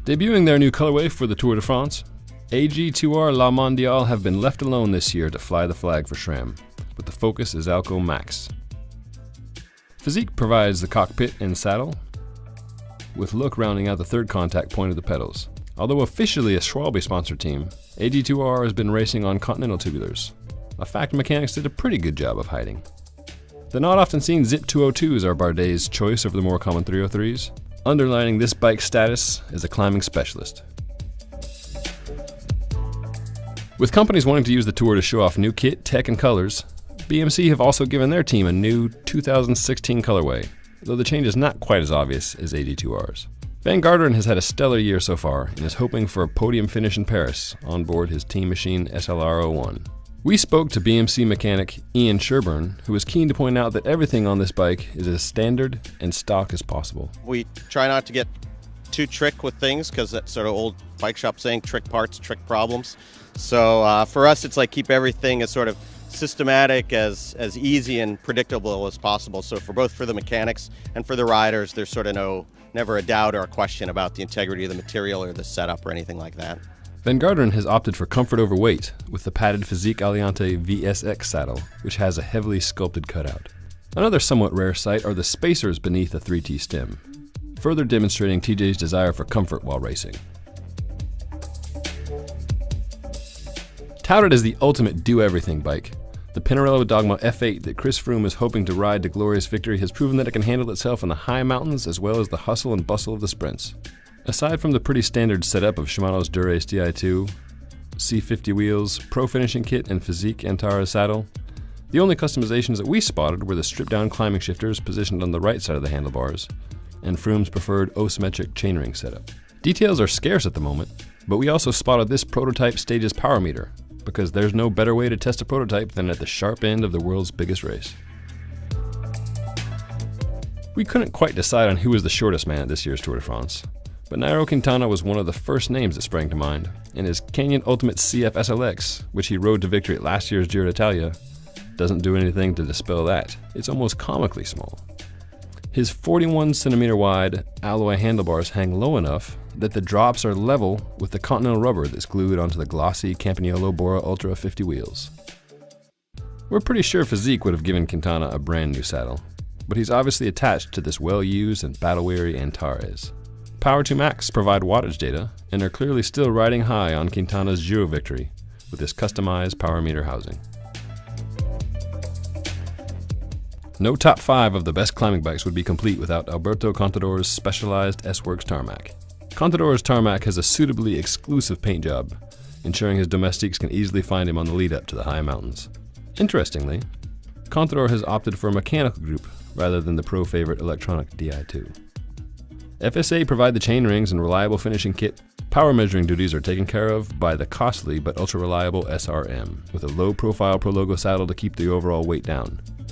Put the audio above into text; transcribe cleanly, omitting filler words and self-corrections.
Debuting their new colorway for the Tour de France, AG2R La Mondiale have been left alone this year to fly the flag for SRAM, but the focus is Alco Max. Physique provides the cockpit and saddle, with Look rounding out the third contact point of the pedals. Although officially a Schwalbe-sponsored team, AG2R has been racing on Continental tubulars, a fact mechanics did a pretty good job of hiding. The not often seen Zip 202s are Bardet's choice over the more common 303s. Underlining this bike's status as a climbing specialist. With companies wanting to use the Tour to show off new kit, tech, and colors, BMC have also given their team a new 2016 colorway, though the change is not quite as obvious as AG2R's. Van Garderen has had a stellar year so far and is hoping for a podium finish in Paris on board his Team Machine SLR01. We spoke to BMC mechanic Ian Sherburne, who was keen to point out that everything on this bike is as standard and stock as possible. We try not to get too trick with things because that's sort of old bike shop saying, trick parts, trick problems. So for us, it's like keep everything as sort of systematic, as easy and predictable as possible. So for both for the mechanics and for the riders, there's sort of never a doubt or a question about the integrity of the material or the setup or anything like that. Van Garderen has opted for comfort over weight with the padded Physique Aliante VSX saddle, which has a heavily sculpted cutout. Another somewhat rare sight are the spacers beneath the 3T stem, further demonstrating TJ's desire for comfort while racing. Touted as the ultimate do-everything bike, the Pinarello Dogma F8 that Chris Froome is hoping to ride to glorious victory has proven that it can handle itself in the high mountains as well as the hustle and bustle of the sprints. Aside from the pretty standard setup of Shimano's Dura-Ace Di2, C50 wheels, Pro Finishing Kit, and Physique Antara saddle, the only customizations that we spotted were the stripped-down climbing shifters positioned on the right side of the handlebars, and Froome's preferred asymmetric chainring setup. Details are scarce at the moment, but we also spotted this prototype stage's power meter, because there's no better way to test a prototype than at the sharp end of the world's biggest race. We couldn't quite decide on who was the shortest man at this year's Tour de France, but Nairo Quintana was one of the first names that sprang to mind, and his Canyon Ultimate CF SLX, which he rode to victory at last year's Giro d'Italia, doesn't do anything to dispel that. It's almost comically small. His 41 centimeter wide alloy handlebars hang low enough that the drops are level with the Continental rubber that's glued onto the glossy Campagnolo Bora Ultra 50 wheels. We're pretty sure Physique would have given Quintana a brand new saddle, but he's obviously attached to this well-used and battle-weary Antares. Power2 Max provide wattage data and are clearly still riding high on Quintana's Giro victory with this customized power meter housing. No top 5 of the best climbing bikes would be complete without Alberto Contador's specialized S-Works tarmac. Contador's tarmac has a suitably exclusive paint job, ensuring his domestiques can easily find him on the lead up to the high mountains. Interestingly, Contador has opted for a mechanical group rather than the pro favorite electronic Di2. FSA provide the chain rings and reliable finishing kit. Power measuring duties are taken care of by the costly but ultra reliable SRM, with a low profile Pro Logo saddle to keep the overall weight down.